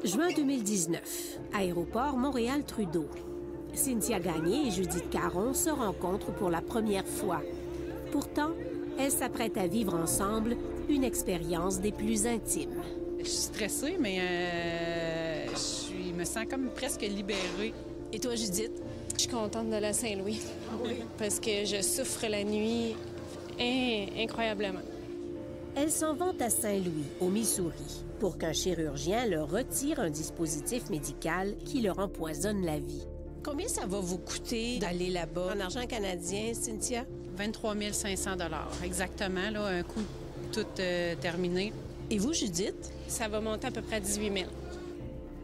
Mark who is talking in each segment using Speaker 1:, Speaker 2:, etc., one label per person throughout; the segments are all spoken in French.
Speaker 1: Juin 2019, aéroport Montréal-Trudeau. Cynthia Gagné et Judith Caron se rencontrent pour la première fois. Pourtant, elles s'apprêtent à vivre ensemble une expérience des plus intimes.
Speaker 2: Je suis stressée, mais je me sens comme presque libérée.
Speaker 3: Et toi, Judith? Je suis contente d'aller à Saint-Louis. Oui. Parce que je souffre la nuit incroyablement.
Speaker 1: Elles s'en vont à Saint-Louis, au Missouri, pour qu'un chirurgien leur retire un dispositif médical qui leur empoisonne la vie.
Speaker 4: Combien ça va vous coûter d'aller là-bas? En argent canadien, Cynthia?
Speaker 2: 23 500 exactement, là, un coût tout terminé.
Speaker 4: Et vous, Judith?
Speaker 3: Ça va monter à peu près à 18 000.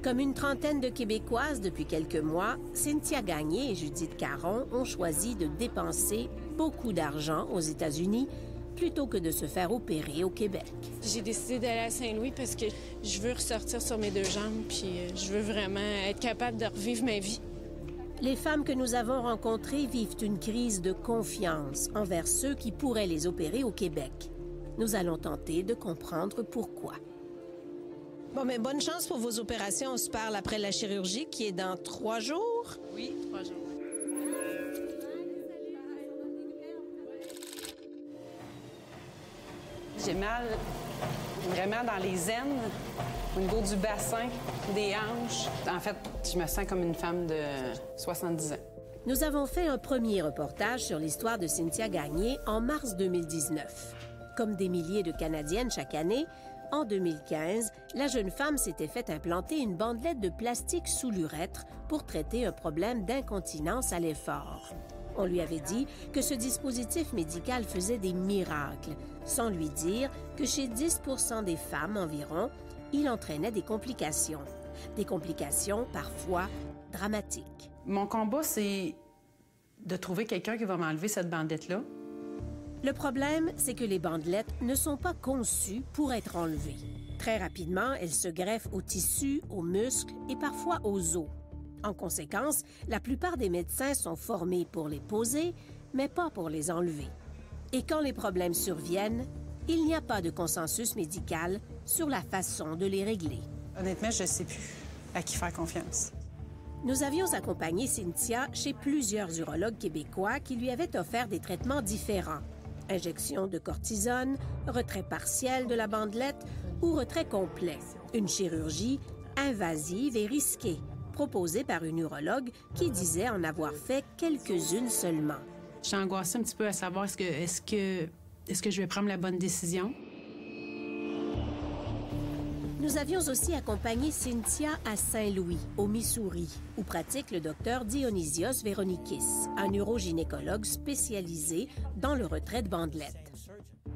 Speaker 1: Comme une trentaine de Québécoises depuis quelques mois, Cynthia Gagné et Judith Caron ont choisi de dépenser beaucoup d'argent aux États-Unis plutôt que de se faire opérer au Québec.
Speaker 3: J'ai décidé d'aller à Saint-Louis parce que je veux ressortir sur mes deux jambes puis je veux vraiment être capable de revivre ma vie.
Speaker 1: Les femmes que nous avons rencontrées vivent une crise de confiance envers ceux qui pourraient les opérer au Québec. Nous allons tenter de comprendre pourquoi.
Speaker 4: Bon, mais bonne chance pour vos opérations. On se parle après la chirurgie qui est dans 3 jours.
Speaker 2: Oui, 3 jours. J'ai mal vraiment dans les aines, au niveau du bassin, des hanches. En fait, je me sens comme une femme de 70 ans.
Speaker 1: Nous avons fait un premier reportage sur l'histoire de Cynthia Gagné en mars 2019. Comme des milliers de Canadiennes chaque année, en 2015, la jeune femme s'était fait implanter une bandelette de plastique sous l'urètre pour traiter un problème d'incontinence à l'effort. On lui avait dit que ce dispositif médical faisait des miracles, sans lui dire que chez 10 % des femmes environ, il entraînait des complications. Des complications parfois dramatiques.
Speaker 2: Mon combat, c'est de trouver quelqu'un qui va m'enlever cette bandelette-là.
Speaker 1: Le problème, c'est que les bandelettes ne sont pas conçues pour être enlevées. Très rapidement, elles se greffent aux tissus, aux muscles et parfois aux os. En conséquence, la plupart des médecins sont formés pour les poser, mais pas pour les enlever. Et quand les problèmes surviennent, il n'y a pas de consensus médical sur la façon de les régler.
Speaker 2: Honnêtement, je ne sais plus à qui faire confiance.
Speaker 1: Nous avions accompagné Cynthia chez plusieurs urologues québécois qui lui avaient offert des traitements différents. Injection de cortisone, retrait partiel de la bandelette ou retrait complet. Une chirurgie invasive et risquée, proposée par une urologue qui disait en avoir fait quelques-unes seulement.
Speaker 2: Je suis angoissée un petit peu à savoir est-ce que je vais prendre la bonne décision.
Speaker 1: Nous avions aussi accompagné Cynthia à Saint-Louis, au Missouri, où pratique le docteur Dionysios Veronikis, un urogynécologue spécialisé dans le retrait de bandelettes.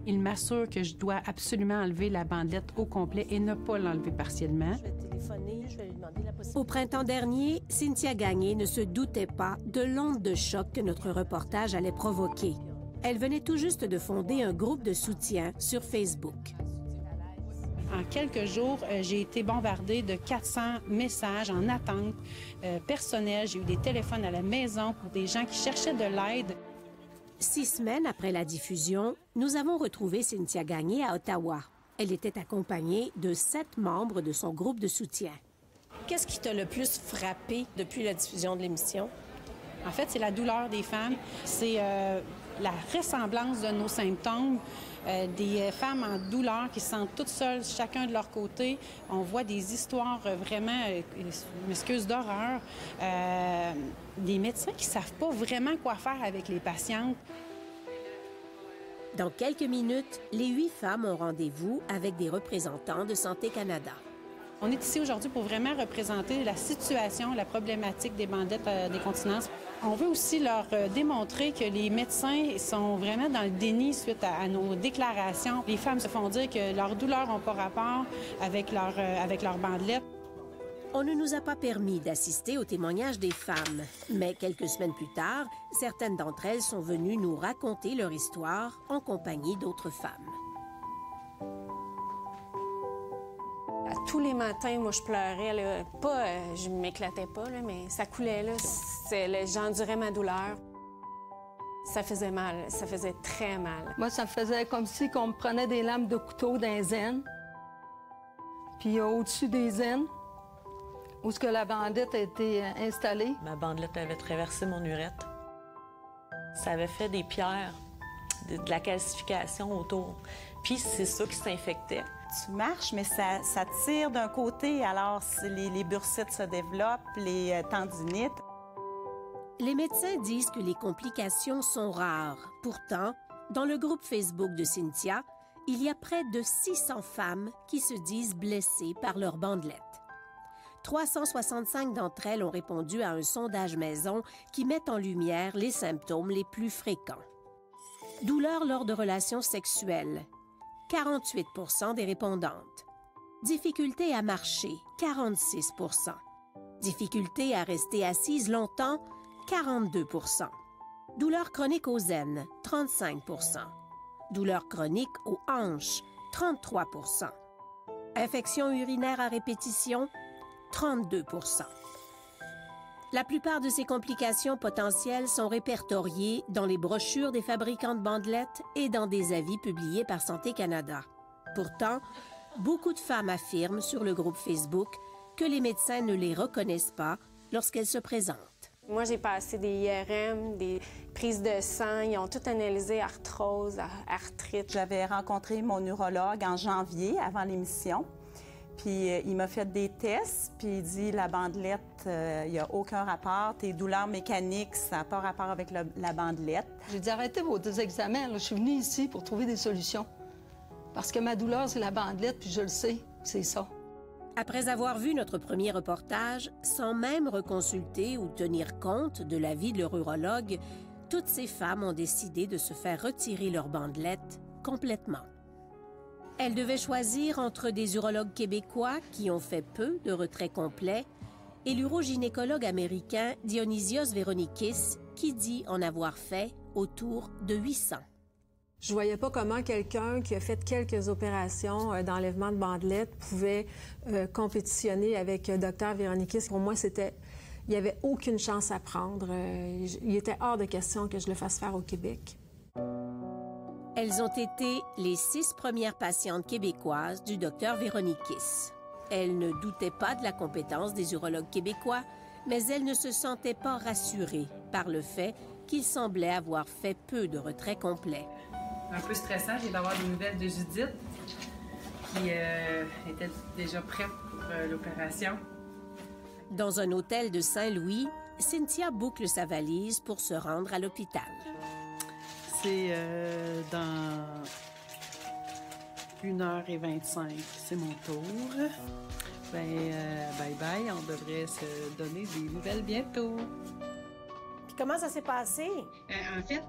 Speaker 2: Il m'assure que je dois absolument enlever la bandelette au complet et ne pas l'enlever partiellement.
Speaker 4: Je vais téléphoner, je vais lui demander la possibilité.
Speaker 1: Au printemps dernier, Cynthia Gagné ne se doutait pas de l'onde de choc que notre reportage allait provoquer. Elle venait tout juste de fonder un groupe de soutien sur Facebook.
Speaker 2: En quelques jours, j'ai été bombardée de 400 messages en attente personnelle. J'ai eu des téléphones à la maison pour des gens qui cherchaient de l'aide.
Speaker 1: 6 semaines après la diffusion, nous avons retrouvé Cynthia Gagné à Ottawa. Elle était accompagnée de 7 membres de son groupe de soutien.
Speaker 4: Qu'est-ce qui t'a le plus frappé depuis la diffusion de l'émission?
Speaker 2: En fait, c'est la douleur des femmes. C'est la ressemblance de nos symptômes. Des femmes en douleur qui se sentent toutes seules, chacun de leur côté. On voit des histoires vraiment, je m'excuse, d'horreur. Des médecins qui ne savent pas vraiment quoi faire avec les patientes.
Speaker 1: Dans quelques minutes, les 8 femmes ont rendez-vous avec des représentants de Santé Canada.
Speaker 2: On est ici aujourd'hui pour vraiment représenter la situation, la problématique des bandelettes d'incontinence. On veut aussi leur démontrer que les médecins sont vraiment dans le déni suite à nos déclarations. Les femmes se font dire que leurs douleurs n'ont pas rapport avec leur bandelette.
Speaker 1: On ne nous a pas permis d'assister au témoignage des femmes, mais quelques semaines plus tard, certaines d'entre elles sont venues nous raconter leur histoire en compagnie d'autres femmes.
Speaker 3: Tous les matins, moi, je pleurais. Là. Pas, je m'éclatais pas, là, mais ça coulait. Là. J'endurais ma douleur. Ça faisait mal. Ça faisait très mal.
Speaker 5: Moi, ça faisait comme si on me prenait des lames de couteau dans les aines. Puis au-dessus des aines, où est-ce que la bandelette a été installée.
Speaker 6: Ma bandelette avait traversé mon urètre. Ça avait fait des pierres, de la calcification autour. Puis c'est ça qui s'infectait.
Speaker 7: Tu marches, mais ça tire d'un côté, alors les bursites se développent, les tendinites.
Speaker 1: Les médecins disent que les complications sont rares. Pourtant, dans le groupe Facebook de Cynthia, il y a près de 600 femmes qui se disent blessées par leur bandelette. 365 d'entre elles ont répondu à un sondage maison qui met en lumière les symptômes les plus fréquents. Douleurs lors de relations sexuelles, 48 % des répondantes. Difficulté à marcher, 46 %. Difficulté à rester assise longtemps, 42 %. Douleurs chroniques aux aines, 35 %. Douleurs chroniques aux hanches, 33 %. Infection urinaire à répétition, 32 %. La plupart de ces complications potentielles sont répertoriées dans les brochures des fabricants de bandelettes et dans des avis publiés par Santé Canada. Pourtant, beaucoup de femmes affirment sur le groupe Facebook que les médecins ne les reconnaissent pas lorsqu'elles se présentent.
Speaker 3: Moi, j'ai passé des IRM, des prises de sang. Ils ont tout analysé, arthrose, arthrite.
Speaker 7: J'avais rencontré mon urologue en janvier, avant l'émission. Puis il m'a fait des tests, puis il dit, la bandelette, il n'y a aucun rapport. Tes douleurs mécaniques, ça n'a pas rapport avec la bandelette.
Speaker 5: J'ai dit, arrêtez vos examens. Là. Je suis venue ici pour trouver des solutions. Parce que ma douleur, c'est la bandelette, puis je le sais, c'est ça.
Speaker 1: Après avoir vu notre premier reportage, sans même reconsulter ou tenir compte de l'avis de leur urologue, toutes ces femmes ont décidé de se faire retirer leur bandelette complètement. Elles devaient choisir entre des urologues québécois qui ont fait peu de retraits complets et l'urogynécologue américain Dionysios Veronikis qui dit en avoir fait autour de 800.
Speaker 8: Je voyais pas comment quelqu'un qui a fait quelques opérations d'enlèvement de bandelettes pouvait compétitionner avec Dr Veronikis. Pour moi, il n'y avait aucune chance à prendre. Il était hors de question que je le fasse faire au Québec.
Speaker 1: Elles ont été les 6 premières patientes québécoises du Dr Veronikis. Elles ne doutaient pas de la compétence des urologues québécois, mais elles ne se sentaient pas rassurées par le fait qu'il semblait avoir fait peu de retraits complets.
Speaker 9: Un peu stressant, j'ai d'avoir des nouvelles de Judith, qui était déjà prête pour l'opération.
Speaker 1: Dans un hôtel de Saint-Louis, Cynthia boucle sa valise pour se rendre à l'hôpital.
Speaker 9: C'est dans 1h25, c'est mon tour. Bye-bye, on devrait se donner des nouvelles bientôt.
Speaker 4: Puis comment ça s'est passé?
Speaker 10: En fait,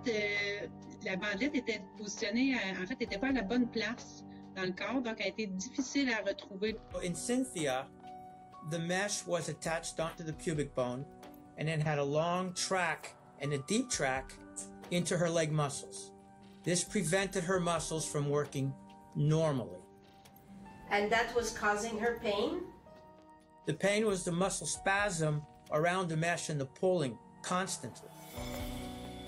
Speaker 10: la bandelette était positionnée, était pas à la bonne place dans le corps, donc elle a été difficile à retrouver.
Speaker 11: In Cynthia, the mesh was attached onto the pubic bone and it had a long track and a deep track into her leg muscles. This prevented her muscles from working normally.
Speaker 4: And that was causing her pain?
Speaker 11: The pain was the muscle spasm around the mesh and the pulling constantly.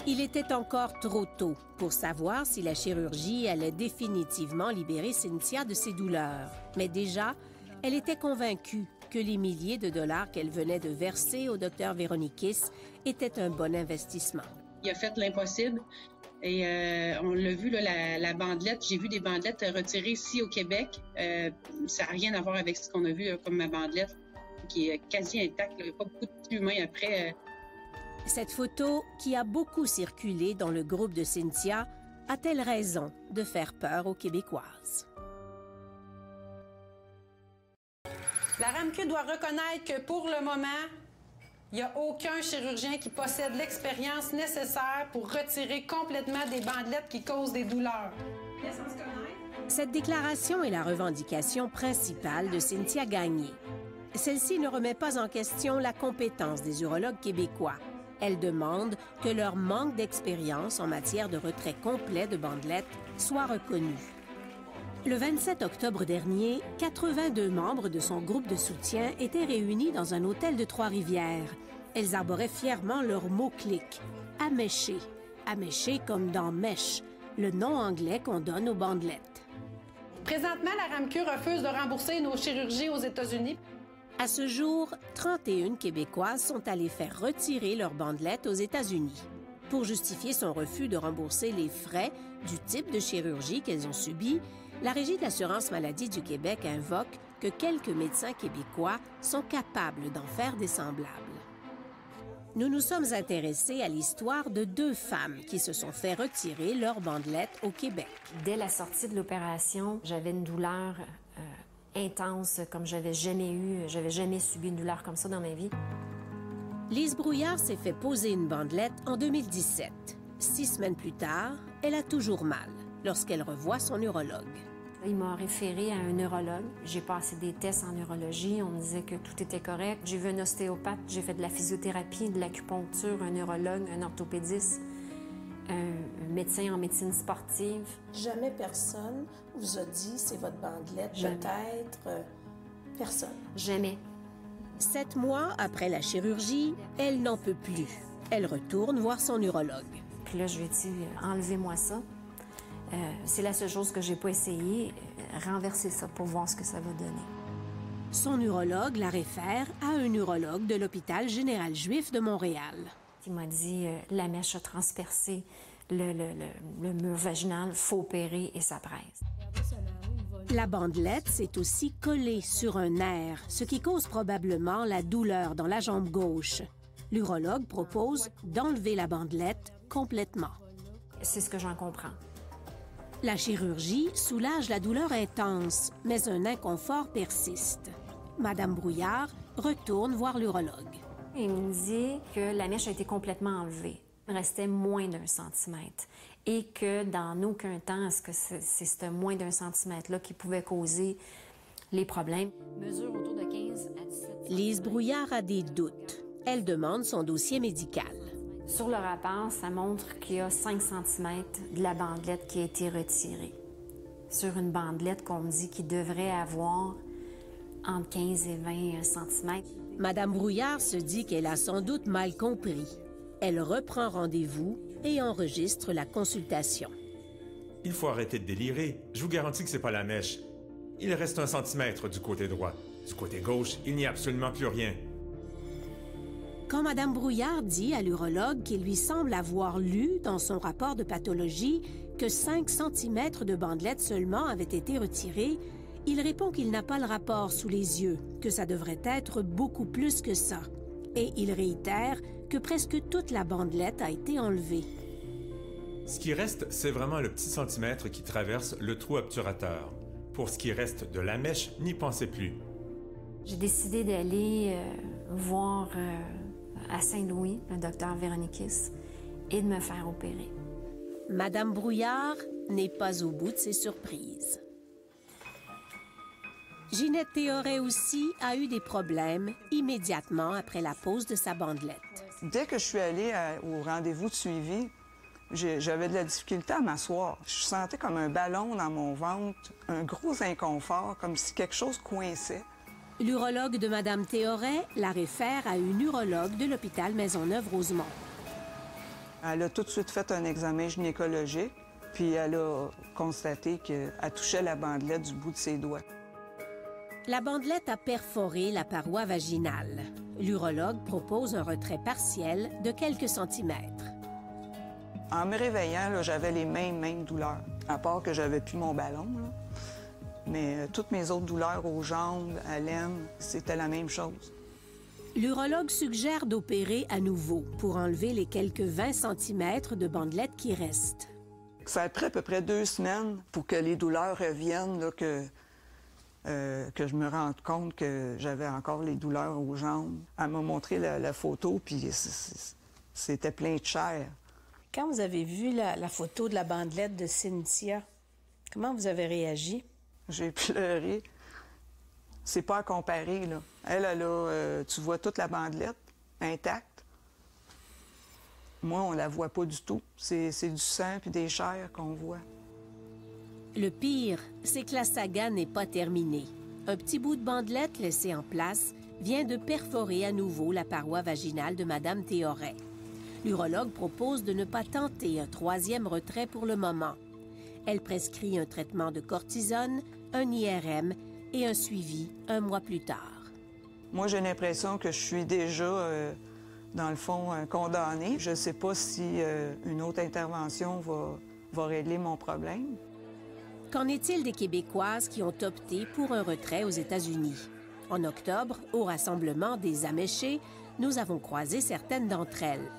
Speaker 1: Il était encore trop tôt pour savoir si la chirurgie allait définitivement libérer Cynthia de ses douleurs. Mais déjà, elle était convaincue que les milliers de dollars qu'elle venait de verser au Dr Veronikis étaient un bon investissement.
Speaker 10: Il a fait l'impossible et on l'a vu, là, la bandelette. J'ai vu des bandelettes retirées ici au Québec. Ça n'a rien à voir avec ce qu'on a vu comme ma bandelette, qui est quasi intacte. Il n'y a pas beaucoup de humains après.
Speaker 1: Cette photo, qui a beaucoup circulé dans le groupe de Cynthia, a-t-elle raison de faire peur aux Québécoises?
Speaker 2: La RAMQ doit reconnaître que pour le moment, il n'y a aucun chirurgien qui possède l'expérience nécessaire pour retirer complètement des bandelettes qui causent des douleurs.
Speaker 1: Cette déclaration est la revendication principale de Cynthia Gagné. Celle-ci ne remet pas en question la compétence des urologues québécois. Elle demande que leur manque d'expérience en matière de retrait complet de bandelettes soit reconnu. Le 27 octobre dernier, 82 membres de son groupe de soutien étaient réunis dans un hôtel de Trois-Rivières. Elles arboraient fièrement leur mot-clic « améché ». Améché comme dans mèche, le nom anglais qu'on donne aux bandelettes.
Speaker 2: Présentement, la RAMQ refuse de rembourser nos chirurgies aux États-Unis.
Speaker 1: À ce jour, 31 Québécoises sont allées faire retirer leur bandelette aux États-Unis. Pour justifier son refus de rembourser les frais du type de chirurgie qu'elles ont subi, la Régie de l'assurance maladie du Québec invoque que quelques médecins québécois sont capables d'en faire des semblables. Nous nous sommes intéressés à l'histoire de 2 femmes qui se sont fait retirer leur bandelette au Québec.
Speaker 12: Dès la sortie de l'opération, j'avais une douleur intense comme j'avais jamais subi une douleur comme ça dans ma vie.
Speaker 1: Lise Brouillard s'est fait poser une bandelette en 2017. 6 semaines plus tard, elle a toujours mal lorsqu'elle revoit son urologue.
Speaker 12: Il m'a référé à un neurologue. J'ai passé des tests en neurologie. On me disait que tout était correct. J'ai vu un ostéopathe, j'ai fait de la physiothérapie, de l'acupuncture, un neurologue, un orthopédiste, un médecin en médecine sportive.
Speaker 4: Jamais personne vous a dit c'est votre bandelette, peut-être? Personne.
Speaker 12: Jamais.
Speaker 1: 7 mois après la chirurgie, elle n'en peut plus. Elle retourne voir son urologue.
Speaker 12: Puis là, je lui ai dit, enlevez-moi ça. C'est la seule chose que j'ai pas essayé, renverser ça pour voir ce que ça va donner.
Speaker 1: Son urologue la réfère à un urologue de l'hôpital général juif de Montréal.
Speaker 12: Il m'a dit, la mèche a transpercé le mur vaginal, faut opérer et ça presse.
Speaker 1: La bandelette s'est aussi collée sur un nerf, ce qui cause probablement la douleur dans la jambe gauche. L'urologue propose d'enlever la bandelette complètement.
Speaker 12: C'est ce que j'en comprends.
Speaker 1: La chirurgie soulage la douleur intense, mais un inconfort persiste. Madame Brouillard retourne voir l'urologue.
Speaker 12: Il me dit que la mèche a été complètement enlevée. Il restait moins d'1 centimètre et que dans aucun temps, est-ce que c'est ce moins d'1 centimètre-là qui pouvait causer les problèmes. Mesure autour de 15 à 17 centimètres.
Speaker 1: Lise Brouillard a des doutes. Elle demande son dossier médical.
Speaker 12: Sur le rapport, ça montre qu'il y a 5 cm de la bandelette qui a été retirée. Sur une bandelette qu'on me dit qu'il devrait avoir entre 15 et 20 cm.
Speaker 1: Madame Brouillard se dit qu'elle a sans doute mal compris. Elle reprend rendez-vous et enregistre la consultation.
Speaker 13: Il faut arrêter de délirer. Je vous garantis que c'est pas la mèche. Il reste 1 centimètre du côté droit. Du côté gauche, il n'y a absolument plus rien.
Speaker 1: Quand Madame Brouillard dit à l'urologue qu'il lui semble avoir lu dans son rapport de pathologie que 5 cm de bandelette seulement avaient été retirés, il répond qu'il n'a pas le rapport sous les yeux, que ça devrait être beaucoup plus que ça. Et il réitère que presque toute la bandelette a été enlevée.
Speaker 13: Ce qui reste, c'est vraiment le petit centimètre qui traverse le trou obturateur. Pour ce qui reste de la mèche, n'y pensez plus.
Speaker 12: J'ai décidé d'aller voir à Saint-Louis, le docteur Véronikis, et de me faire opérer.
Speaker 1: Madame Brouillard n'est pas au bout de ses surprises. Ginette Théoret aussi a eu des problèmes immédiatement après la pose de sa bandelette.
Speaker 14: Dès que je suis allée au rendez-vous de suivi, j'avais de la difficulté à m'asseoir. Je sentais comme un ballon dans mon ventre, un gros inconfort, comme si quelque chose coinçait.
Speaker 1: L'urologue de Madame Théoret la réfère à une urologue de l'hôpital Maisonneuve-Rosemont.
Speaker 14: Elle a tout de suite fait un examen gynécologique, puis elle a constaté qu'elle touchait la bandelette du bout de ses doigts.
Speaker 1: La bandelette a perforé la paroi vaginale. L'urologue propose un retrait partiel de quelques centimètres.
Speaker 14: En me réveillant, j'avais les mêmes douleurs, à part que j'avais plus mon ballon. Là. Mais toutes mes autres douleurs aux jambes, à l'aine, c'était la même chose.
Speaker 1: L'urologue suggère d'opérer à nouveau pour enlever les quelques 20 cm de bandelette qui restent.
Speaker 14: Ça a pris à peu près 2 semaines pour que les douleurs reviennent, là, que je me rende compte que j'avais encore les douleurs aux jambes. Elle m'a montré la photo, puis c'était plein de chair.
Speaker 4: Quand vous avez vu la photo de la bandelette de Cynthia, comment vous avez réagi?
Speaker 14: J'ai pleuré. C'est pas à comparer, là. Elle a, tu vois toute la bandelette intacte. Moi, on la voit pas du tout. C'est du sang puis des chairs qu'on voit.
Speaker 1: Le pire, c'est que la saga n'est pas terminée. Un petit bout de bandelette laissé en place vient de perforer à nouveau la paroi vaginale de Madame Théoret. L'urologue propose de ne pas tenter un 3e retrait pour le moment. Elle prescrit un traitement de cortisone, un IRM et un suivi 1 mois plus tard.
Speaker 14: Moi, j'ai l'impression que je suis déjà, dans le fond, condamnée. Je ne sais pas si une autre intervention va régler mon problème.
Speaker 1: Qu'en est-il des Québécoises qui ont opté pour un retrait aux États-Unis? En octobre, au rassemblement des Améchés, nous avons croisé certaines d'entre elles.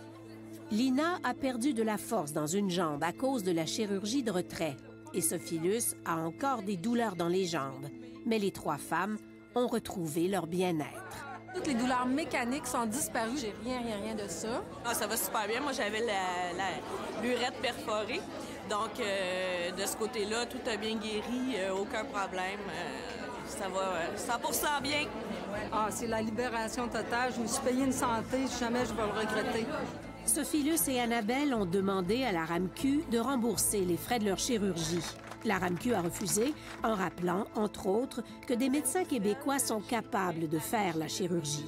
Speaker 1: Lina a perdu de la force dans une jambe à cause de la chirurgie de retrait et Sophilus a encore des douleurs dans les jambes. Mais les 3 femmes ont retrouvé leur bien-être.
Speaker 8: Toutes les douleurs mécaniques sont disparues. J'ai rien de ça.
Speaker 15: Ah, ça va super bien. Moi, j'avais l'urètre perforée. Donc, de ce côté-là, tout a bien guéri, aucun problème. Ça va 100% bien.
Speaker 5: Ah, c'est la libération totale. Je me suis payé une santé. Jamais je vais le regretter.
Speaker 1: Sophilus et Annabelle ont demandé à la RAMQ de rembourser les frais de leur chirurgie. La RAMQ a refusé en rappelant, entre autres, que des médecins québécois sont capables de faire la chirurgie.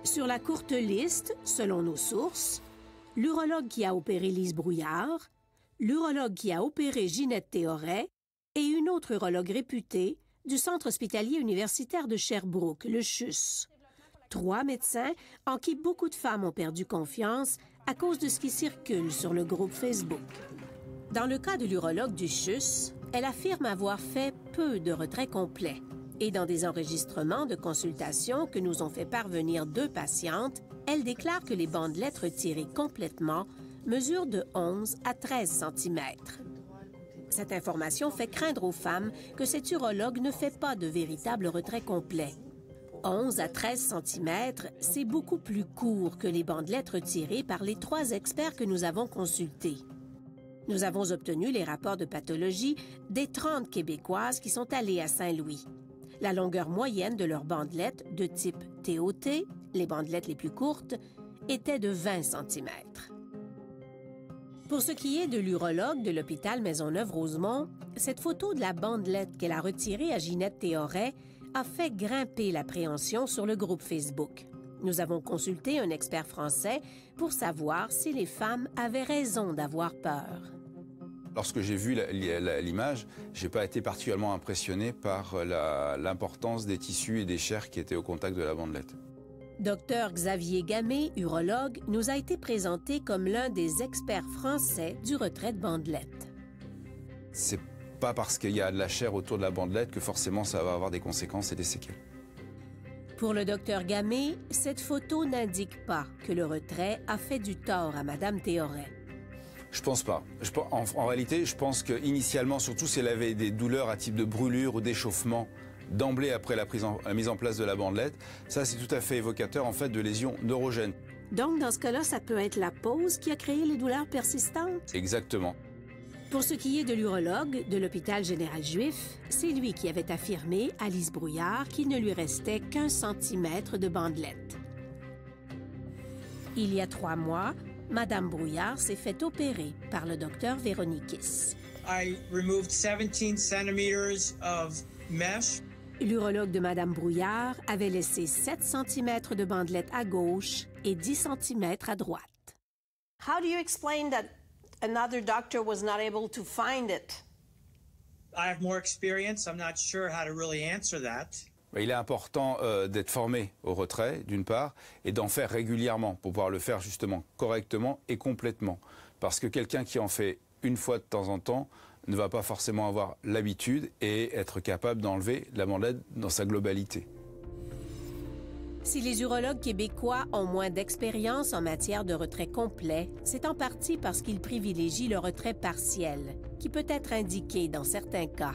Speaker 1: Sur la courte liste, selon nos sources, l'urologue qui a opéré Lise Brouillard, l'urologue qui a opéré Ginette Théoret et une autre urologue réputée du Centre hospitalier universitaire de Sherbrooke, le CHUS. 3 médecins en qui beaucoup de femmes ont perdu confiance à cause de ce qui circule sur le groupe Facebook. Dans le cas de l'urologue du CHUS, elle affirme avoir fait peu de retraits complets. Et dans des enregistrements de consultations que nous ont fait parvenir 2 patientes, elle déclare que les bandelettes retirées complètement mesurent de 11 à 13 cm. Cette information fait craindre aux femmes que cet urologue ne fait pas de véritable retrait complet. 11 à 13 cm, c'est beaucoup plus court que les bandelettes retirées par les 3 experts que nous avons consultés. Nous avons obtenu les rapports de pathologie des 30 Québécoises qui sont allées à Saint-Louis. La longueur moyenne de leurs bandelettes de type TOT, les bandelettes les plus courtes, était de 20 cm. Pour ce qui est de l'urologue de l'hôpital Maisonneuve-Rosemont, cette photo de la bandelette qu'elle a retirée à Ginette Théoret a fait grimper l'appréhension sur le groupe Facebook. Nous avons consulté un expert français pour savoir si les femmes avaient raison d'avoir peur.
Speaker 16: Lorsque j'ai vu l'image, je n'ai pas été particulièrement impressionné par l'importance des tissus et des chairs qui étaient au contact de la bandelette.
Speaker 1: Dr Xavier Gamé, urologue, nous a été présenté comme l'un des experts français du retrait de bandelette.
Speaker 16: C'est pas parce qu'il y a de la chair autour de la bandelette que forcément ça va avoir des conséquences et des séquelles.
Speaker 1: Pour le docteur Gamé, cette photo n'indique pas que le retrait a fait du tort à Mme Théoret.
Speaker 16: Je pense pas. En réalité, je pense qu'initialement, surtout si elle avait des douleurs à type de brûlure ou d'échauffement d'emblée après la mise en place de la bandelette, ça c'est tout à fait évocateur en fait de lésions neurogènes.
Speaker 1: Donc dans ce cas-là, ça peut être la pause qui a créé les douleurs persistantes?
Speaker 16: Exactement.
Speaker 1: Pour ce qui est de l'urologue de l'hôpital général juif, c'est lui qui avait affirmé à Lise Brouillard qu'il ne lui restait qu'1 centimètre de bandelette. Il y a 3 mois, Madame Brouillard s'est fait opérer par le docteur Véronikis.
Speaker 11: I removed 17 centimeters of mesh.
Speaker 1: L'urologue de Madame Brouillard avait laissé 7 cm de bandelette à gauche et 10 cm à droite.
Speaker 4: How do you explain that another doctor was not able to find it?
Speaker 11: I have more experience. I'm not sure how to really answer that.
Speaker 16: Il est important d'être formé au retrait, d'une part, et d'en faire régulièrement pour pouvoir le faire justement correctement et complètement. Parce que quelqu'un qui en fait une fois de temps en temps ne va pas forcément avoir l'habitude et être capable d'enlever la bandelette dans sa globalité.
Speaker 1: Si les urologues québécois ont moins d'expérience en matière de retrait complet, c'est en partie parce qu'ils privilégient le retrait partiel, qui peut être indiqué dans certains cas.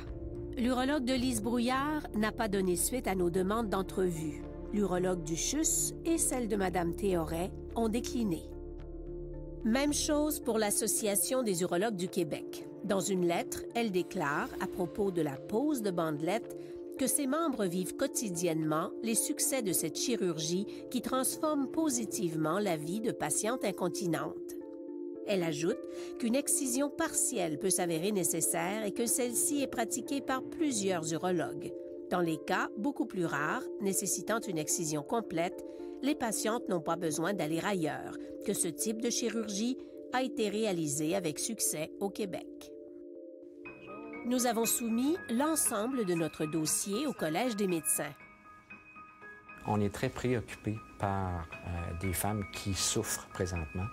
Speaker 1: L'urologue de Lise Brouillard n'a pas donné suite à nos demandes d'entrevue. L'urologue du CHUS et celle de Mme Théoret ont décliné. Même chose pour l'Association des urologues du Québec. Dans une lettre, elle déclare, à propos de la pose de bandelette, que ses membres vivent quotidiennement les succès de cette chirurgie qui transforme positivement la vie de patientes incontinentes. Elle ajoute qu'une excision partielle peut s'avérer nécessaire et que celle-ci est pratiquée par plusieurs urologues. Dans les cas beaucoup plus rares, nécessitant une excision complète, les patientes n'ont pas besoin d'aller ailleurs, que ce type de chirurgie a été réalisé avec succès au Québec. Nous avons soumis l'ensemble de notre dossier au Collège des médecins.
Speaker 17: On est très préoccupé par des femmes qui souffrent présentement.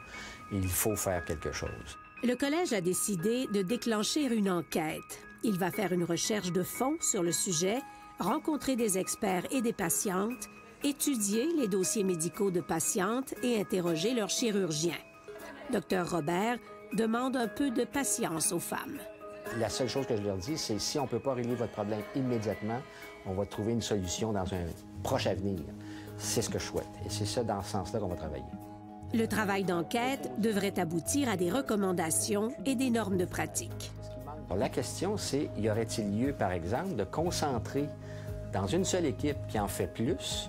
Speaker 17: Il faut faire quelque chose.
Speaker 1: Le collège a décidé de déclencher une enquête. Il va faire une recherche de fond sur le sujet, rencontrer des experts et des patientes, étudier les dossiers médicaux de patientes et interroger leurs chirurgiens. Dr Robert demande un peu de patience aux femmes.
Speaker 17: La seule chose que je leur dis, c'est si on ne peut pas régler votre problème immédiatement, on va trouver une solution dans un proche avenir. C'est ce que je souhaite. Et c'est ça, dans ce sens-là, qu'on va travailler.
Speaker 1: Le travail d'enquête devrait aboutir à des recommandations et des normes de pratique.
Speaker 17: Alors, la question, c'est, y aurait-il lieu, par exemple, de concentrer dans une seule équipe qui en fait plus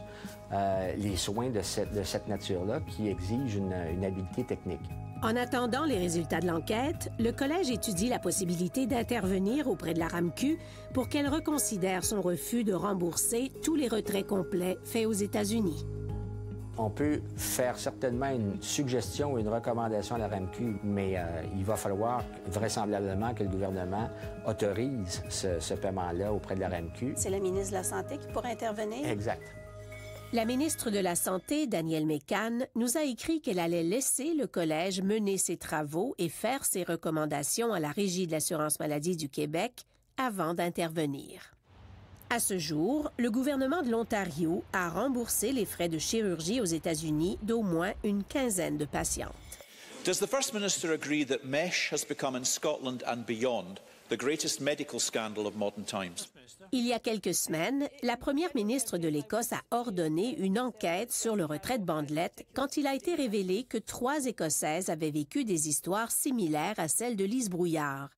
Speaker 17: les soins de cette nature-là qui exigent une habileté technique?
Speaker 1: En attendant les résultats de l'enquête, le collège étudie la possibilité d'intervenir auprès de la RAMQ pour qu'elle reconsidère son refus de rembourser tous les retraits complets faits aux États-Unis.
Speaker 17: On peut faire certainement une suggestion ou une recommandation à la RAMQ, mais il va falloir vraisemblablement que le gouvernement autorise ce paiement-là auprès de la RAMQ.
Speaker 4: C'est la ministre de la Santé qui pourrait intervenir?
Speaker 17: Exact.
Speaker 1: La ministre de la Santé, Danielle Mécan, nous a écrit qu'elle allait laisser le collège mener ses travaux et faire ses recommandations à la Régie de l'assurance maladie du Québec avant d'intervenir. À ce jour, le gouvernement de l'Ontario a remboursé les frais de chirurgie aux États-Unis d'au moins une quinzaine de patientes.
Speaker 18: Does the First Minister agree that MESH has become in Scotland and beyond the greatest medical scandal of modern times?
Speaker 1: Il y a quelques semaines, la première ministre de l'Écosse a ordonné une enquête sur le retrait de bandelettes quand il a été révélé que 3 Écossaises avaient vécu des histoires similaires à celles de Lise Brouillard.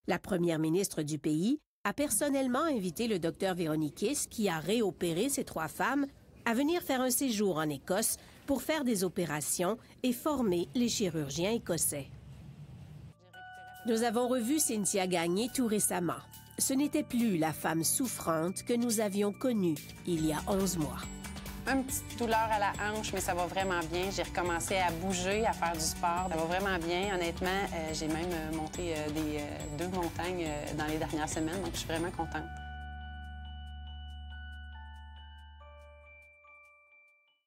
Speaker 1: La première ministre du pays a personnellement invité le docteur Véronikis, qui a réopéré ces 3 femmes, à venir faire un séjour en Écosse pour faire des opérations et former les chirurgiens écossais. Nous avons revu Cynthia Gagné tout récemment. Ce n'était plus la femme souffrante que nous avions connue il y a 11 mois.
Speaker 2: Une petite douleur à la hanche, mais ça va vraiment bien. J'ai recommencé à bouger, à faire du sport. Ça va vraiment bien. Honnêtement, j'ai même monté 2 montagnes dans les dernières semaines, donc je suis vraiment contente.